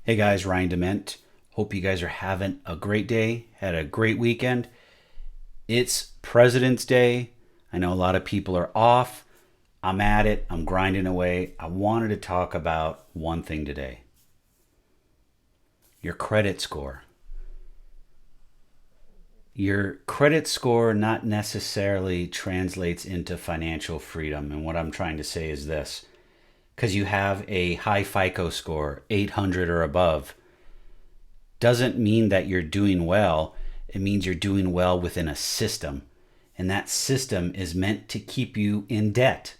Hey guys, Ryan Dement. Hope you guys are having a great day, had a great weekend. It's President's Day. I know a lot of people are off. I'm at it, I'm grinding away. I wanted to talk about one thing today: your credit score. Your credit score not necessarily translates into financial freedom. And what I'm trying to say is this: because you have a high FICO score, 800 or above, doesn't mean that you're doing well. It means you're doing well within a system. And that system is meant to keep you in debt.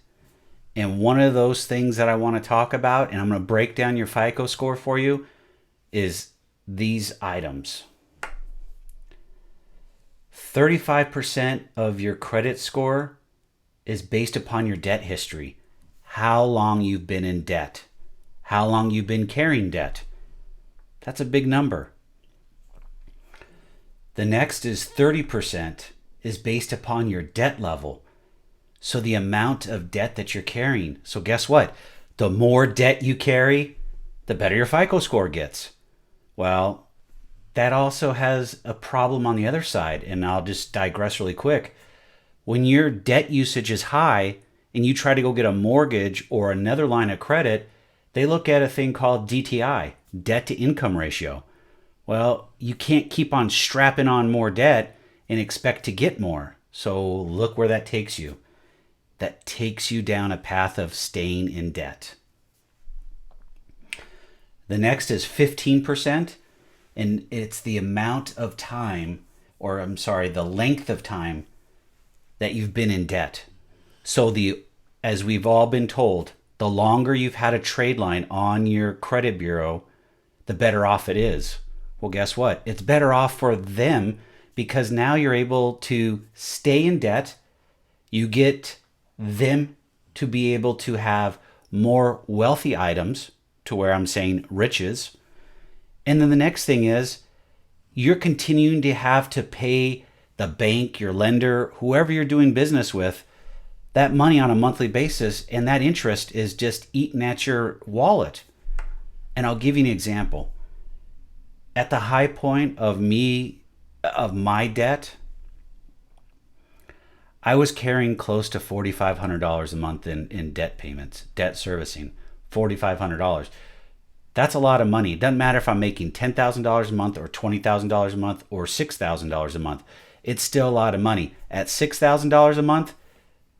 And one of those things that I want to talk about, and I'm going to break down your FICO score for you, is these items. 35% of your credit score is based upon your debt history. How long you've been in debt. How long you've been carrying debt. That's a big number. The next is 30% is based upon your debt level. So the amount of debt that you're carrying. So guess what? The more debt you carry, the better your FICO score gets. Well, that also has a problem on the other side, and I'll just digress really quick. When your debt usage is high and you try to go get a mortgage or another line of credit, they look at a thing called DTI, debt to income ratio. Well, you can't keep on strapping on more debt and expect to get more. So look where that takes you. That takes you down a path of staying in debt. The next is 15%, and it's the amount of time, the length of time that you've been in debt. So as we've all been told, the longer you've had a trade line on your credit bureau, the better off it is. Well, guess what? It's better off for them because now you're able to stay in debt. You get them to be able to have more wealthy items, to where I'm saying riches. And then the next thing is you're continuing to have to pay the bank, your lender, whoever you're doing business with, that money on a monthly basis, and that interest is just eating at your wallet. And I'll give you an example. At the high point of my debt, I was carrying close to $4,500 a month in debt payments, debt servicing. $4,500. That's a lot of money. It doesn't matter if I'm making $10,000 a month or $20,000 a month or $6,000 a month. It's still a lot of money. At $6,000 a month,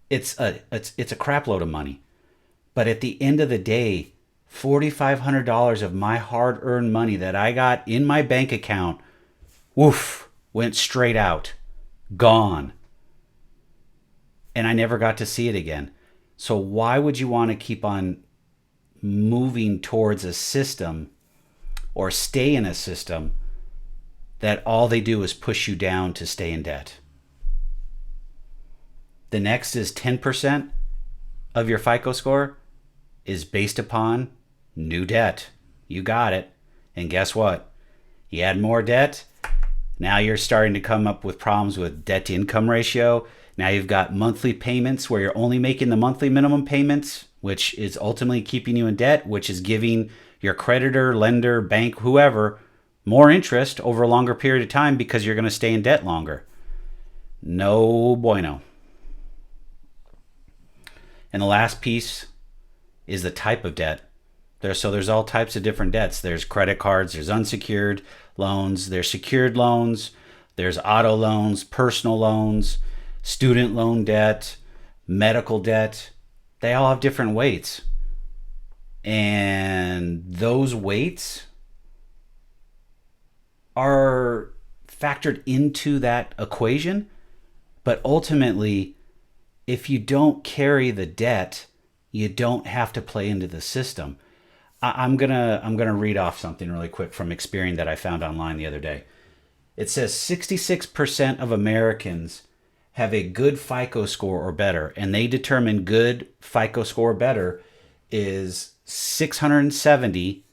it's a crap load of money. But at the end of the day, $4,500 of my hard-earned money that I got in my bank account, went straight out, gone. And I never got to see it again. So why would you want to keep on moving towards a system or stay in a system that all they do is push you down to stay in debt? The next is 10% of your FICO score is based upon new debt. You got it. And guess what? You add more debt. Now you're starting to come up with problems with debt to income ratio. Now you've got monthly payments where you're only making the monthly minimum payments, which is ultimately keeping you in debt, which is giving your creditor, lender, bank, whoever, more interest over a longer period of time because you're going to stay in debt longer. No bueno. And the last piece is the type of debt. There's all types of different debts. There's credit cards, there's unsecured loans, there's secured loans, there's auto loans, personal loans, student loan debt, medical debt. They all have different weights. And those weights are factored into that equation. But ultimately, if you don't carry the debt, you don't have to play into the system. I'm gonna read off something really quick from Experian that I found online the other day. It says 66% of Americans have a good FICO score or better, and they determine good FICO score or better is 670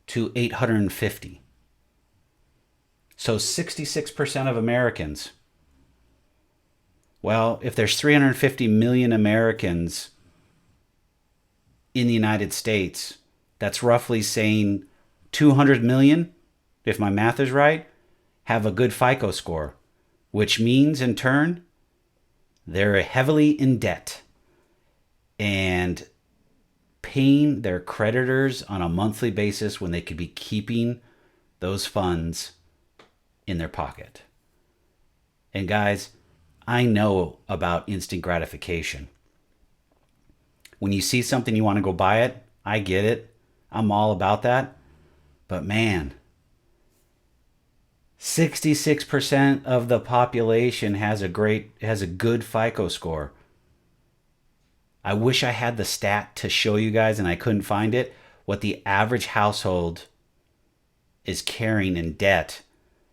to 850. So 66% of Americans. Well, if there's 350 million Americans in the United States, that's roughly saying 200 million, if my math is right, have a good FICO score, which means in turn, they're heavily in debt and paying their creditors on a monthly basis when they could be keeping those funds in their pocket. And guys, I know about instant gratification. When you see something you want to go buy it, I get it. I'm all about that. But man, 66% of the population has a good FICO score. I wish I had the stat to show you guys and I couldn't find it. What the average household is carrying in debt.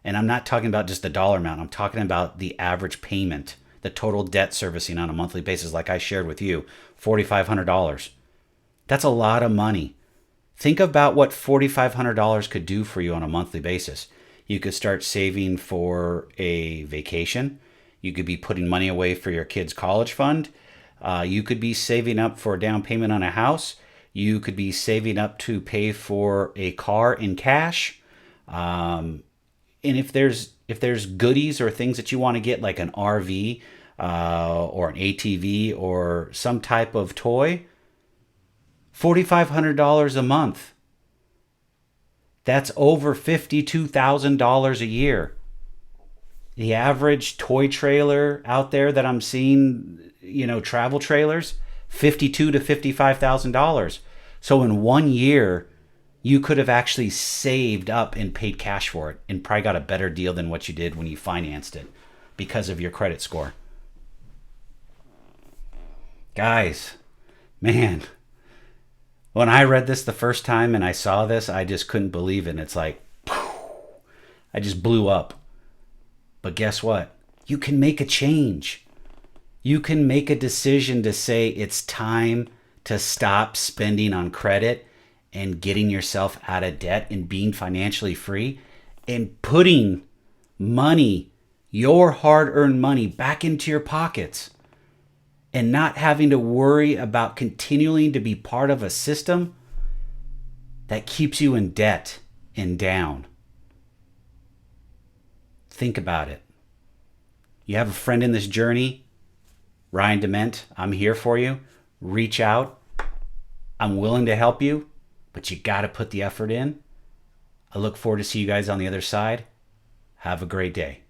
And I'm not talking about just the dollar amount. I'm talking about the average payment, the total debt servicing on a monthly basis, like I shared with you, $4,500. That's a lot of money. Think about what $4,500 could do for you on a monthly basis. You could start saving for a vacation. You could be putting money away for your kids' college fund. You could be saving up for a down payment on a house. You could be saving up to pay for a car in cash. And if there's goodies or things that you want to get, like an RV or an ATV or some type of toy, $4,500 a month. That's over $52,000 a year. The average toy trailer out there that I'm seeing, travel trailers, $52,000 to $55,000. So in 1 year, you could have actually saved up and paid cash for it and probably got a better deal than what you did when you financed it because of your credit score. Guys, man, when I read this the first time and I saw this, I just couldn't believe it. And it's like, I just blew up. But guess what? You can make a change. You can make a decision to say it's time to stop spending on credit and getting yourself out of debt and being financially free and putting money, your hard-earned money, back into your pockets and not having to worry about continuing to be part of a system that keeps you in debt and down. Think about it. You have a friend in this journey, Ryan Dement, I'm here for you. Reach out. I'm willing to help you, but you got to put the effort in. I look forward to see you guys on the other side. Have a great day.